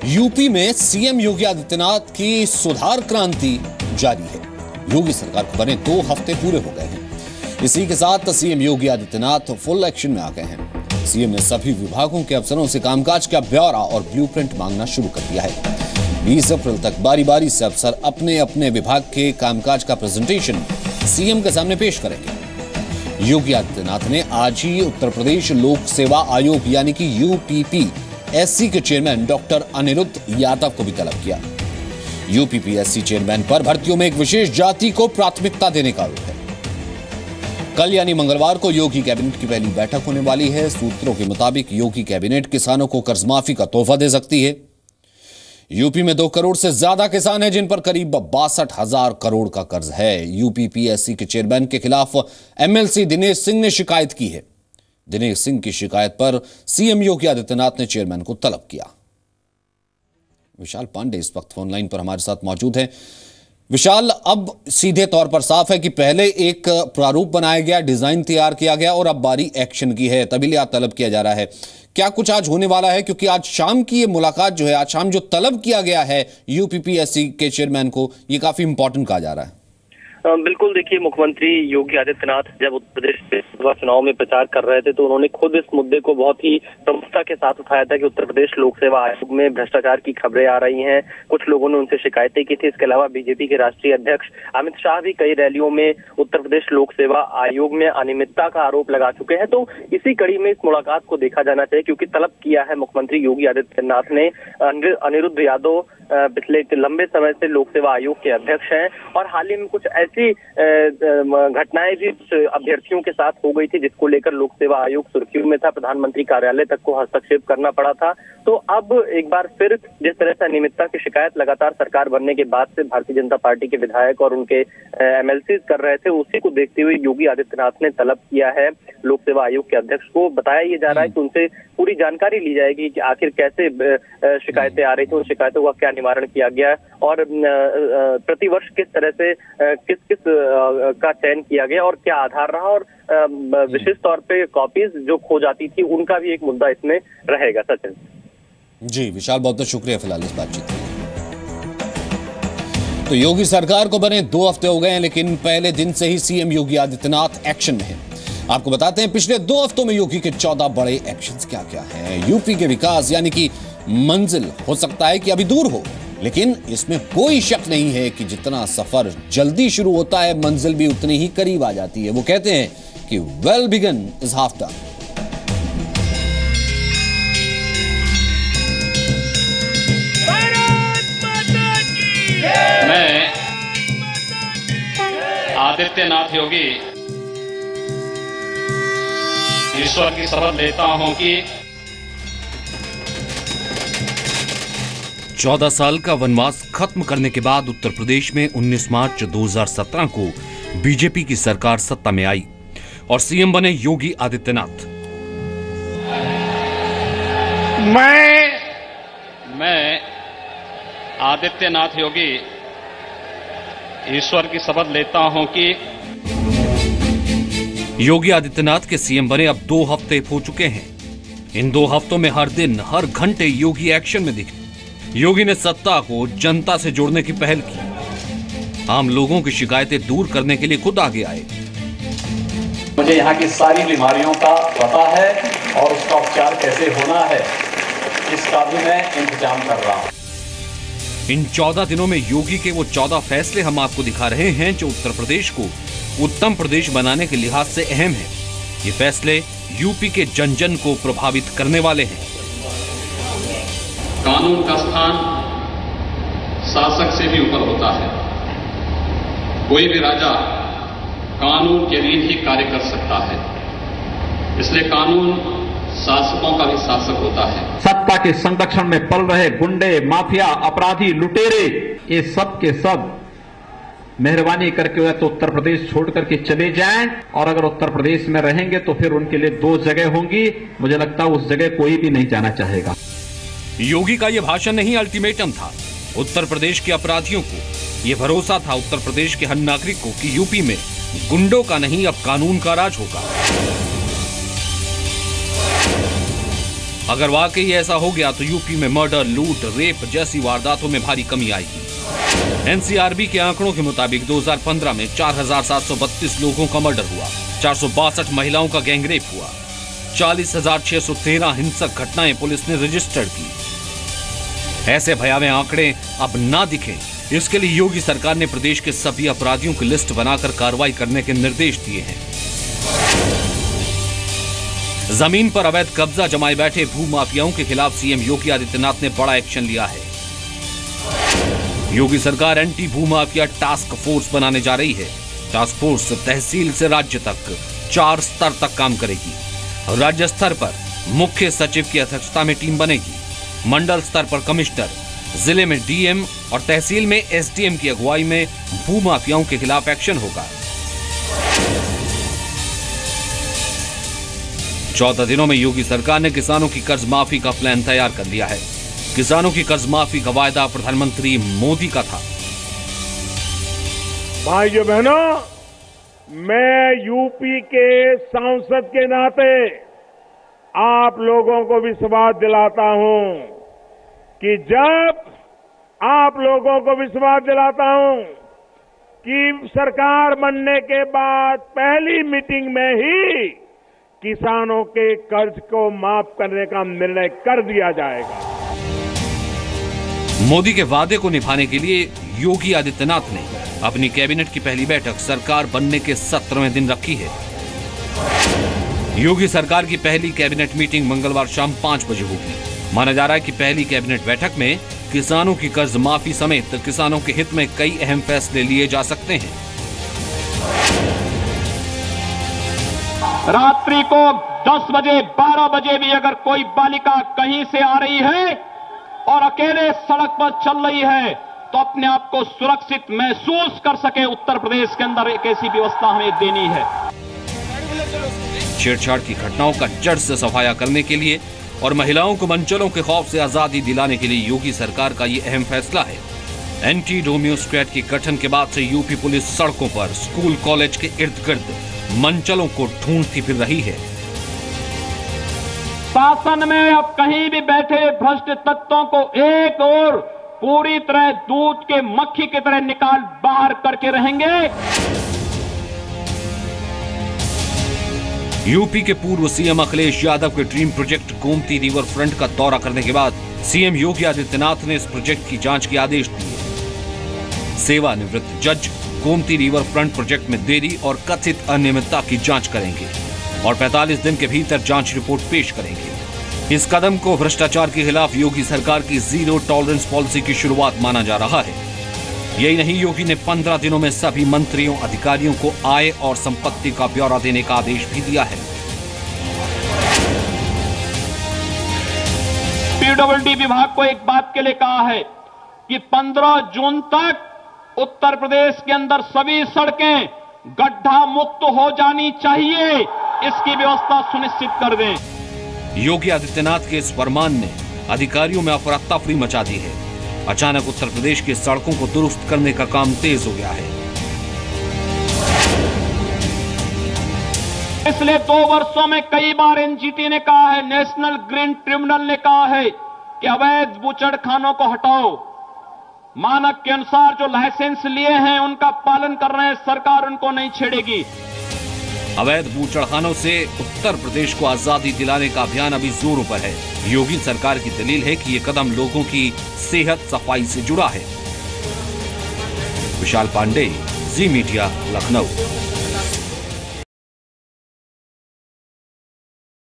UP में CM Yogi Adityanath की सुधार क्रांति जारी है। योगी सरकार को बने 2 हफ्ते पूरे हो गए हैं। इसी के साथ CM Yogi Adityanath full action में आ गए हैं। सीएम ने सभी विभागों के अफसरों से कामकाज का ब्यौरा और ब्लूप्रिंट मांगना शुरू कर दिया है। 20 अप्रैल तक बारी बारी से अफसर अपने अपने विभाग के कामकाज का प्रेजेंटेशन सीएम के सामने पेश करेंगे। योगी आदित्यनाथ ने आज ही उत्तर प्रदेश लोक सेवा आयोग यानी कि यूपीपीएससी के चेयरमैन डॉक्टर अनिरुद्ध यादव को भी तलब किया। यूपीपीएससी चेयरमैन पर भर्तियों में एक विशेष जाति को प्राथमिकता देने का आरोप है। कल यानी मंगलवार को योगी कैबिनेट की पहली बैठक होने वाली है। सूत्रों के मुताबिक योगी कैबिनेट किसानों को कर्जमाफी का तोहफा दे सकती है। यूपी में 2 करोड़ से ज्यादा किसान हैं जिन पर करीब 62,000 करोड़ का कर्ज है। यूपीपीएससी के चेयरमैन के खिलाफ एमएलसी दिनेश सिंह ने शिकायत की है। दिनेश सिंह की शिकायत पर सीएम योगी आदित्यनाथ ने चेयरमैन को तलब किया। विशाल पांडे इस वक्त फोन लाइन पर हमारे साथ मौजूद हैं। विशाल, अब सीधे तौर पर साफ है कि पहले एक प्रारूप बनाया गया, डिजाइन तैयार किया गया और अब बारी एक्शन की है, तभी लिया तलब किया जा रहा है। क्या कुछ आज होने वाला है? क्योंकि आज शाम की ये मुलाकात जो है, आज शाम जो तलब किया गया है यूपीपीएससी के चेयरमैन को, ये काफी इंपॉर्टेंट कहा जा रहा है। बिल्कुल, देखिए, मुख्यमंत्री योगी आदित्यनाथ जब उत्तर प्रदेश लोकसभा चुनाव में प्रचार कर रहे थे तो उन्होंने खुद इस मुद्दे को बहुत ही प्रमुखता के साथ उठाया था कि उत्तर प्रदेश लोक सेवा आयोग में भ्रष्टाचार की खबरें आ रही हैं। कुछ लोगों ने उनसे शिकायतें की थी। इसके अलावा बीजेपी के राष्ट्रीय अध्यक्ष अमित शाह भी कई रैलियों में उत्तर प्रदेश लोक सेवा आयोग में अनियमितता का आरोप लगा चुके हैं। तो इसी कड़ी में इस मुलाकात को देखा जाना चाहिए, क्योंकि तलब किया है मुख्यमंत्री योगी आदित्यनाथ ने। अनिरुद्ध यादव पिछले एक लंबे समय से लोक सेवा आयोग के अध्यक्ष हैं और हाल ही में कुछ ऐसी घटनाएं भी अभ्यर्थियों के साथ हो गई थी जिसको लेकर लोक सेवा आयोग सुर्खियों में था। प्रधानमंत्री कार्यालय तक को हस्तक्षेप करना पड़ा था। तो अब एक बार फिर जिस तरह से अनियमितता की शिकायत लगातार सरकार बनने के बाद से भारतीय जनता पार्टी के विधायक और उनके एमएलसी कर रहे थे, उसी को देखते हुए योगी आदित्यनाथ ने तलब किया है लोक सेवा आयोग के अध्यक्ष को। बताया ये जा रहा है कि उनसे पूरी जानकारी ली जाएगी कि आखिर कैसे शिकायतें आ रही थी, उन शिकायतों का क्या निवारण किया गया और प्रतिवर्ष किस तरह से किस का चयन किया गया और क्या आधार रहा, और विशेष तौर पे कॉपीज जो खो जाती थी उनका भी एक मुद्दा इसमें रहेगा। सचिन जी, विशाल, बहुत बहुत शुक्रिया फिलहाल इस बातचीत के लिए। तो योगी सरकार को बने 2 हफ्ते हो गए हैं, लेकिन पहले दिन से ही सीएम योगी आदित्यनाथ एक्शन में है। आपको बताते हैं पिछले 2 हफ्तों में योगी के 14 बड़े एक्शंस क्या क्या हैं। यूपी के विकास यानी कि मंजिल हो सकता है कि अभी दूर हो, लेकिन इसमें कोई शक नहीं है कि जितना सफर जल्दी शुरू होता है मंजिल भी उतनी ही करीब आ जाती है। वो कहते हैं कि well begun is half done. मैं आदित्यनाथ योगी ईश्वर की शपथ लेता हूं कि 14 साल का वनवास खत्म करने के बाद उत्तर प्रदेश में 19 मार्च 2017 को बीजेपी की सरकार सत्ता में आई और सीएम बने योगी आदित्यनाथ। मैं आदित्यनाथ योगी ईश्वर की शपथ लेता हूं कि योगी आदित्यनाथ के सीएम बने अब 2 हफ्ते हो चुके हैं। इन 2 हफ्तों में हर दिन हर घंटे योगी एक्शन में दिखे। योगी ने सत्ता को जनता से जोड़ने की पहल की। आम लोगों की शिकायतें दूर करने के लिए खुद आगे आए। मुझे यहाँ की सारी बीमारियों का पता है और उसका उपचार कैसे होना है इसका भी मैं इंतजाम कर रहा हूँ। इन 14 दिनों में योगी के वो 14 फैसले हम आपको दिखा रहे हैं जो उत्तर प्रदेश को उत्तम प्रदेश बनाने के लिहाज से अहम है। ये फैसले यूपी के जन जन को प्रभावित करने वाले हैं। कानून का स्थान शासक से भी ऊपर होता है। कोई भी राजा कानून के अधीन ही कार्य कर सकता है, इसलिए कानून शासकों का भी शासक होता है। सत्ता के संरक्षण में पल रहे गुंडे, माफिया, अपराधी, लुटेरे, ये सब के सब मेहरबानी करके या तो उत्तर प्रदेश छोड़ करके चले जाएं, और अगर उत्तर प्रदेश में रहेंगे तो फिर उनके लिए 2 जगह होंगी। मुझे लगता है उस जगह कोई भी नहीं जाना चाहेगा। योगी का यह भाषण नहीं, अल्टीमेटम था उत्तर प्रदेश के अपराधियों को। यह भरोसा था उत्तर प्रदेश के हर नागरिक को कि यूपी में गुंडों का नहीं अब कानून का राज होगा। अगर वाकई ऐसा हो गया तो यूपी में मर्डर, लूट, रेप जैसी वारदातों में भारी कमी आएगी। एनसीआरबी के आंकड़ों के मुताबिक 2015 में 4732 लोगों का मर्डर हुआ, 462 महिलाओं का गैंगरेप हुआ, 40,613 हिंसक घटनाएं पुलिस ने रजिस्टर्ड की। ऐसे भयावह आंकड़े अब ना दिखें, इसके लिए योगी सरकार ने प्रदेश के सभी अपराधियों की लिस्ट बनाकर कार्रवाई करने के निर्देश दिए हैं। जमीन पर अवैध कब्जा जमाए बैठे भूमाफियाओं के खिलाफ सीएम योगी आदित्यनाथ ने बड़ा एक्शन लिया है। योगी सरकार एंटी भूमाफिया टास्क फोर्स बनाने जा रही है। टास्क फोर्स तहसील से राज्य तक 4 स्तर तक काम करेगी। राज्य स्तर पर मुख्य सचिव की अध्यक्षता में टीम बनेगी। मंडल स्तर पर कमिश्नर, जिले में डीएम और तहसील में एसडीएम की अगुवाई में भूमाफियाओं के खिलाफ एक्शन होगा। 14 दिनों में योगी सरकार ने किसानों की कर्ज माफी का प्लान तैयार कर लिया है। किसानों की कर्ज माफी का वायदा प्रधानमंत्री मोदी का था। भाइयों बहनों, मैं यूपी के सांसद के नाते आप लोगों को विश्वास दिलाता हूं कि जब आप लोगों को विश्वास दिलाता हूं कि सरकार बनने के बाद पहली मीटिंग में ही किसानों के कर्ज को माफ करने का निर्णय कर दिया जाएगा। मोदी के वादे को निभाने के लिए योगी आदित्यनाथ ने अपनी कैबिनेट की पहली बैठक सरकार बनने के 17वें दिन रखी है। योगी सरकार की पहली कैबिनेट मीटिंग मंगलवार शाम 5 बजे होगी। माना जा रहा है कि पहली कैबिनेट बैठक में किसानों की कर्ज माफी समेत किसानों के हित में कई अहम फैसले लिए जा सकते हैं। रात्रि को 10 बजे 12 बजे भी अगर कोई बालिका कहीं से आ रही है और अकेले सड़क पर चल रही है तो अपने आप को सुरक्षित महसूस कर सके, उत्तर प्रदेश के अंदर एक ऐसी व्यवस्था हमें देनी है। छेड़छाड़ की घटनाओं का जड़ से सफाया करने के लिए और महिलाओं को मनचलों के खौफ से आजादी दिलाने के लिए योगी सरकार का ये अहम फैसला है। एंटी डोमियो स्क्वाड के गठन के बाद से यूपी पुलिस सड़कों पर, स्कूल कॉलेज के इर्द गिर्द मनचलों को ढूंढती फिर रही है। शासन में अब कहीं भी बैठे भ्रष्ट तत्वों को एक और पूरी तरह दूध के मक्खी की तरह निकाल बाहर करके रहेंगे। यूपी के पूर्व सीएम अखिलेश यादव के dream project Gomti river front का दौरा करने के बाद सीएम योगी आदित्यनाथ ने इस प्रोजेक्ट की जांच के आदेश दिए। सेवानिवृत्त जज गोमती रिवर फ्रंट प्रोजेक्ट में देरी और कथित अनियमितता की जांच करेंगे और 45 दिन के भीतर जांच रिपोर्ट पेश करेंगे। इस कदम को भ्रष्टाचार के खिलाफ योगी सरकार की जीरो टॉलरेंस पॉलिसी की शुरुआत माना जा रहा है। यही नहीं, योगी ने 15 दिनों में सभी मंत्रियों, अधिकारियों को आय और संपत्ति का ब्यौरा देने का आदेश भी दिया है। पीडब्ल्यूडी विभाग को एक बात के लिए कहा है कि 15 जून तक उत्तर प्रदेश के अंदर सभी सड़कें गड्ढा मुक्त हो जानी चाहिए, इसकी व्यवस्था सुनिश्चित कर दें। योगी आदित्यनाथ के इस फरमान ने अधिकारियों में अफरा तफरी मचा दी है। अचानक उत्तर प्रदेश की सड़कों को दुरुस्त करने का काम तेज हो गया है। पिछले 2 वर्षों में कई बार एनजीटी ने कहा है, नेशनल ग्रीन ट्रिब्यूनल ने कहा है कि अवैध बूचड़खानों को हटाओ। मानक के अनुसार जो लाइसेंस लिए हैं उनका पालन कर रहे हैं, सरकार उनको नहीं छेड़ेगी। अवैध बूचड़खानों से उत्तर प्रदेश को आजादी दिलाने का अभियान अभी जोरों पर है। योगी सरकार की दलील है कि ये कदम लोगों की सेहत सफाई से जुड़ा है। विशाल पांडे, जी मीडिया, लखनऊ।